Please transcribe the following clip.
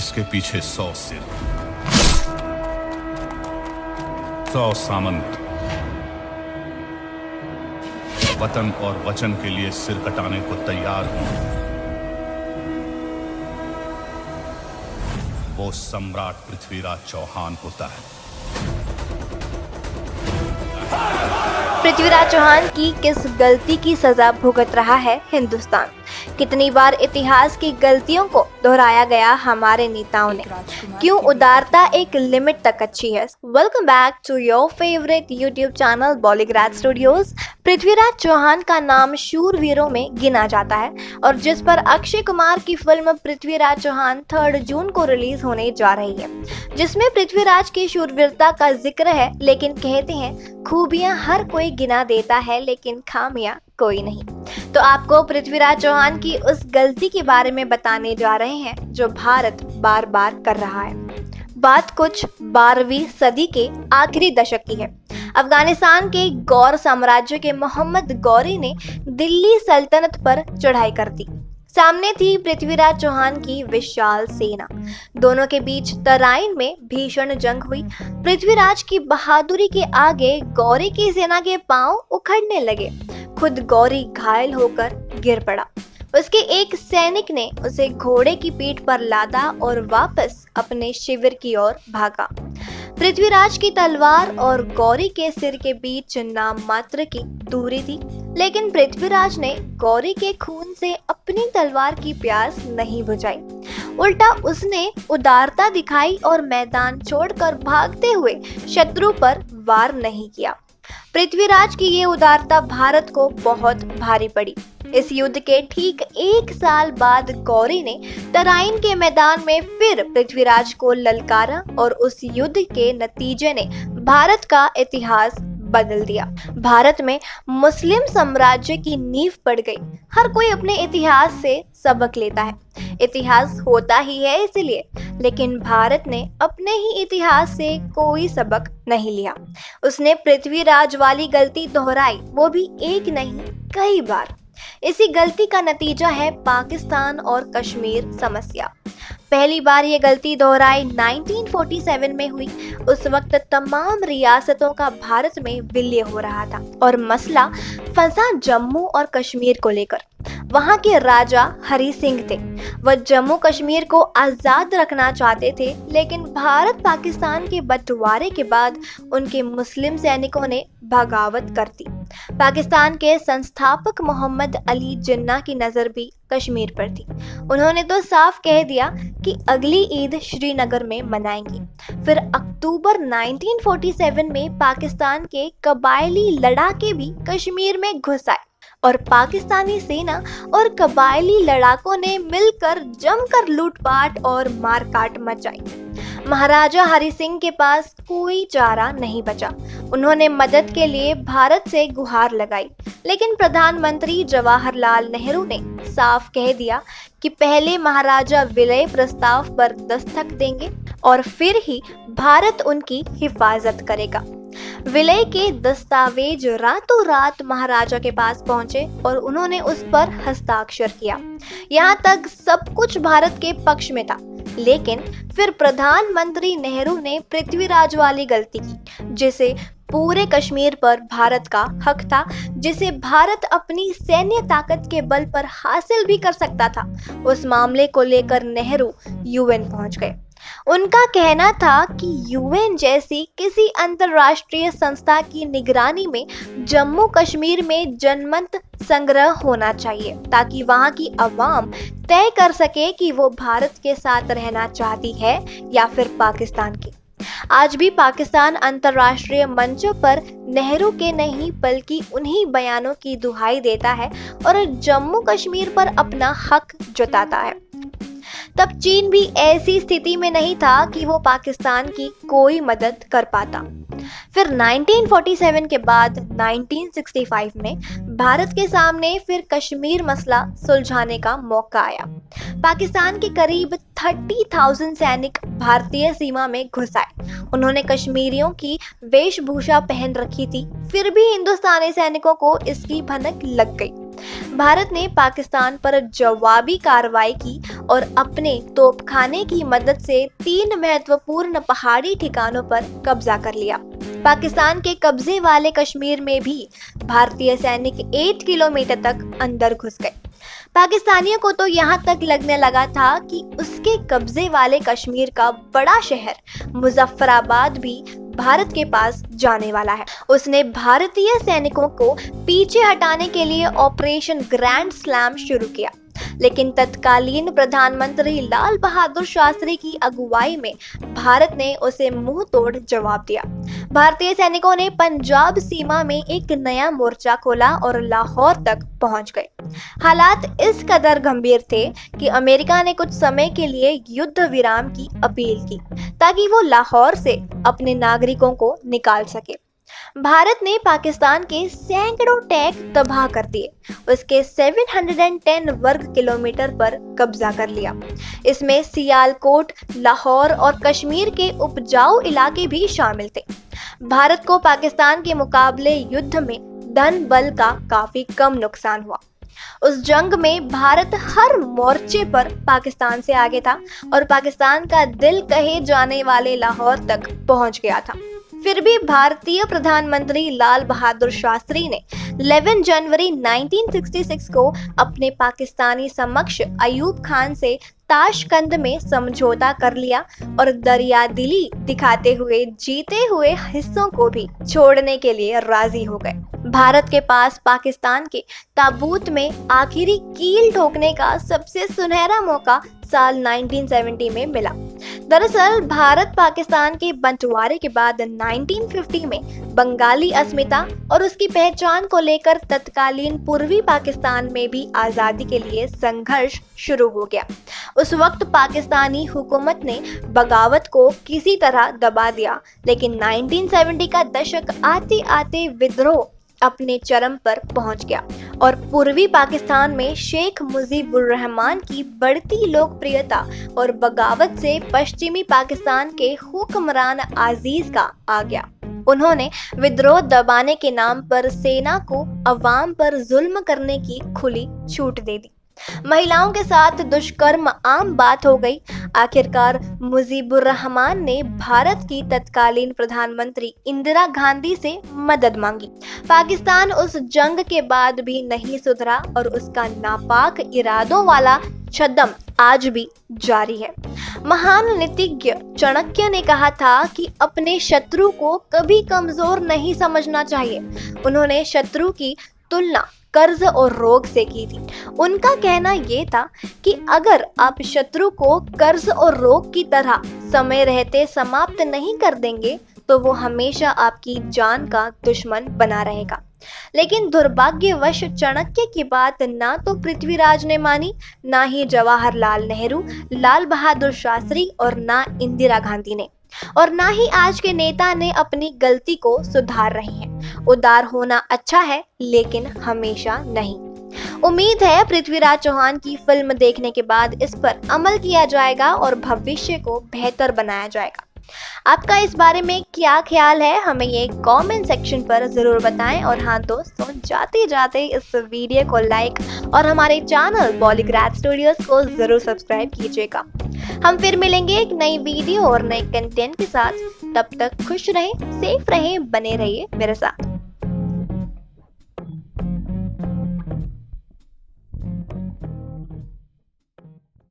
जिसके पीछे 100 सिर, 100 सामंत, वतन और वचन के लिए सिर कटाने को तैयार हूं, वो सम्राट पृथ्वीराज चौहान होता है। पृथ्वीराज चौहान की किस गलती की सजा भुगत रहा है हिंदुस्तान? कितनी बार इतिहास की गलतियों को दोहराया गया हमारे नेताओं ने? क्यों उदारता एक लिमिट तक अच्छी है? Welcome back to your favourite YouTube channel बॉलीग्राज स्टूडियोज। पृथ्वीराज चौहान का नाम शूरवीरों में गिना जाता है और जिस पर अक्षय कुमार की फिल्म पृथ्वीराज चौहान 3 जून को रिलीज होने जा रही है, जिसमें पृथ्वीराज की शूरवीरता का जिक्र है। लेकिन कहते हैं खूबियां हर कोई गिना देता है लेकिन खामियां कोई नहीं। तो आपको पृथ्वीराज चौहान की उस गलती के बारे में बताने जा रहे हैं जो भारत बार बार कर रहा है। बात कुछ 12वीं सदी के आखिरी दशक की है। अफगानिस्तान के गौर साम्राज्य के मोहम्मद गौरी ने दिल्ली सल्तनत पर चढ़ाई कर दी। सामने थी पृथ्वीराज चौहान की विशाल सेना। दोनों के बीच तराइन में भीषण जंग हुई। पृथ्वीराज की बहादुरी के आगे गौरी की सेना के पांव उखड़ने लगे। खुद गौरी घायल होकर गिर पड़ा। उसके एक सैनिक ने उसे घोड़े की पीठ पर लादा और वापस अपने शिविर की ओर भागा। पृथ्वीराज की तलवार और गौरी के सिर के बीच नाम मात्र की दूरी थी, लेकिन पृथ्वीराज ने गौरी के खून से अपनी तलवार की प्यास नहीं बुझाई। उल्टा उसने उदारता दिखाई और मैदान छोड़कर भागते हुए शत्रु पर वार नहीं किया। पृथ्वीराज की ये उदारता भारत को बहुत भारी पड़ी। इस युद्ध के ठीक 1 साल बाद गौरी ने तराइन के मैदान में फिर पृथ्वीराज को ललकारा और उस युद्ध के नतीजे ने भारत का इतिहास बदल दिया। भारत में मुस्लिम साम्राज्य की नींव पड़ गई। हर कोई अपने इतिहास से सबक लेता है, इतिहास होता ही है इसलिए, लेकिन भारत ने अपने ही इतिहास से कोई सबक नहीं लिया। उसने पृथ्वीराज वाली गलती दोहराई, वो भी एक नहीं कई बार। इसी गलती का नतीजा है पाकिस्तान और कश्मीर समस्या। पहली बार ये गलती दोहराई 1947 में हुई। उस वक्त तमाम रियासतों का भारत में विलय हो रहा था और मसला फंसा जम्मू और कश्मीर को लेकर। वहां के राजा हरि सिंह थे। वह जम्मू कश्मीर को आजाद रखना चाहते थे, लेकिन भारत पाकिस्तान के बंटवारे के बाद उनके मुस्लिम सैनिकों ने बगावत कर दी। पाकिस्तान के संस्थापक मोहम्मद अली जिन्ना की नजर भी कश्मीर पर थी। उन्होंने तो साफ कह दिया कि अगली ईद श्रीनगर में मनाएंगे। फिर अक्टूबर 1947 में पाकिस्तान के कबायली लड़ाके भी कश्मीर में घुस आए और पाकिस्तानी सेना और कबायली लड़ाकों ने मिलकर जमकर लूटपाट और मारकाट मचाई। महाराजा हरि सिंह के पास कोई चारा नहीं बचा। उन्होंने मदद के लिए भारत से गुहार लगाई, लेकिन प्रधानमंत्री जवाहरलाल नेहरू ने साफ कह दिया कि पहले महाराजा विलय प्रस्ताव पर दस्तखत देंगे और फिर ही भारत उनकी हिफाजत करेगा। विलय के दस्तावेज रातों रात महाराजा के पास पहुंचे और उन्होंने उस पर हस्ताक्षर किया। यहाँ तक सब कुछ भारत के पक्ष में था, लेकिन फिर प्रधानमंत्री नेहरू ने पृथ्वीराज वाली गलती की, जिसे पूरे कश्मीर पर भारत का हक था, जिसे भारत अपनी सैन्य ताकत के बल पर हासिल भी कर सकता था। उस मामले को लेकर नेहरू यूएन पहुंच गए। उनका कहना था कि यूएन जैसी किसी अंतर्राष्ट्रीय संस्था की निगरानी में जम्मू कश्मीर में जनमत संग्रह होना चाहिए, ताकि वहां की अवाम तय कर सके कि वो भारत के साथ रहना चाहती है या फिर पाकिस्तान की। आज भी पाकिस्तान अंतर्राष्ट्रीय मंचों पर नेहरू के नहीं बल्कि उन्हीं बयानों की दुहाई देता है और जम्मू कश्मीर पर अपना हक जताता है। तब चीन भी ऐसी स्थिति में नहीं था कि वो पाकिस्तान की कोई मदद कर पाता। फिर 1947 के बाद 1965 में भारत के सामने फिर कश्मीर मसला सुलझाने का मौका आया। पाकिस्तान के करीब 30,000 सैनिक भारतीय सीमा में घुस आए। उन्होंने कश्मीरियों की वेशभूषा पहन रखी थी, फिर भी हिंदुस्तानी सैनिकों को इसकी भनक लग गई। भारत ने पाकिस्तान पर जवाबी कार्रवाई की और अपने तोपखाने की मदद से 3 महत्वपूर्ण पहाड़ी ठिकानों पर कब्जा कर लिया। पाकिस्तान के कब्जे वाले कश्मीर में भी भारतीय सैनिक 8 किलोमीटर तक अंदर घुस गए। पाकिस्तानियों को तो यहाँ तक लगने लगा था कि उसके कब्जे वाले कश्मीर का बड़ा शहर मुजफ्फराबाद भी भारत के पास जाने वाला है। उसने भारतीय सैनिकों को पीछे हटाने के लिए ऑपरेशन ग्रैंड स्लैम शुरू किया, लेकिन तत्कालीन प्रधानमंत्री लाल बहादुर शास्त्री की अगुवाई में भारत ने उसे मुंह तोड़ जवाब दिया। भारतीय सैनिकों ने पंजाब सीमा में एक नया मोर्चा खोला और लाहौर तक पहुंच गए। हालात इस कदर गंभीर थे कि अमेरिका ने कुछ समय के लिए युद्ध विराम की अपील की ताकि वो लाहौर से अपने नागरिकों को निकाल सके। भारत ने पाकिस्तान के सैकड़ों टैंक तबाह कर दिए, उसके 710 वर्ग किलोमीटर पर कब्जा कर लिया। इसमें सियालकोट, लाहौर और कश्मीर के उपजाऊ इलाके भी शामिल थे। भारत को पाकिस्तान के मुकाबले युद्ध में धन बल का काफी कम नुकसान हुआ। उस जंग में भारत हर मोर्चे पर पाकिस्तान से आगे था और पाकिस्तान का दिल कहे जाने वाले लाहौर तक पहुंच गया था। फिर भी भारतीय प्रधानमंत्री लाल बहादुर शास्त्री ने 11 जनवरी 1966 को अपने पाकिस्तानी समकक्ष अयूब खान से ताशकंद में समझौता कर लिया और दरियादिली दिखाते हुए जीते हुए हिस्सों को भी छोड़ने के लिए राजी हो गए। भारत के पास पाकिस्तान के ताबूत में आखिरी कील ठोकने का सबसे सुनहरा मौका साल 1970 में मिला। दरअसल भारत पाकिस्तान के बंटवारे के बाद 1950 में बंगाली अस्मिता और उसकी पहचान को लेकर तत्कालीन पूर्वी पाकिस्तान में भी आज़ादी के लिए संघर्ष शुरू हो गया। उस वक्त पाकिस्तानी हुकूमत ने बगावत को किसी तरह दबा दिया, लेकिन 1970 का दशक आते आते विद्रोह अपने चरम पर पहुंच गया और पूर्वी पाकिस्तान में शेख मुजीबुर रहमान की बढ़ती लोकप्रियता और बगावत से पश्चिमी पाकिस्तान के हुक्मरान अजीज का आ गया। उन्होंने विद्रोह दबाने के नाम पर सेना को अवाम पर जुल्म करने की खुली छूट दे दी। महिलाओं के साथ दुष्कर्म आम बात हो गई। आखिरकार मुजीबुर रहमान ने भारत की तत्कालीन प्रधानमंत्री इंदिरा गांधी से मदद मांगी। पाकिस्तान उस जंग के बाद भी नहीं सुधरा और उसका नापाक इरादों वाला छद्म आज भी जारी है। महान नीतिज्ञ चाणक्य ने कहा था कि अपने शत्रु को कभी कमजोर नहीं समझना चाहिए। उन्होंने शत्रु की तुलना कर्ज और रोग से की थी। उनका कहना यह था कि अगर आप शत्रु को कर्ज और रोग की तरह समय रहते समाप्त नहीं कर देंगे तो वो हमेशा आपकी जान का दुश्मन बना रहेगा। लेकिन दुर्भाग्यवश चाणक्य की बात ना तो पृथ्वीराज ने मानी, ना ही जवाहरलाल नेहरू, लाल बहादुर शास्त्री और ना इंदिरा गांधी ने, और ना ही आज के नेता ने अपनी गलती को सुधार रहे हैं। उदार होना अच्छा है, लेकिन हमेशा नहीं। उम्मीद है पृथ्वीराज चौहान की फिल्म देखने के बाद इस पर अमल किया जाएगा और भविष्य को बेहतर बनाया जाएगा। आपका इस बारे में क्या ख्याल है, हमें ये कमेंट सेक्शन पर जरूर बताएं। और हाँ दोस्तों, जाते जाते इस वीडियो को लाइक और हमारे चैनल बॉलीग्राड स्टूडियोज को जरूर सब्सक्राइब कीजिएगा। हम फिर मिलेंगे एक नई वीडियो और नए कंटेंट के साथ। तब तक खुश रहें, सेफ रहें, बने रहिए मेरे साथ।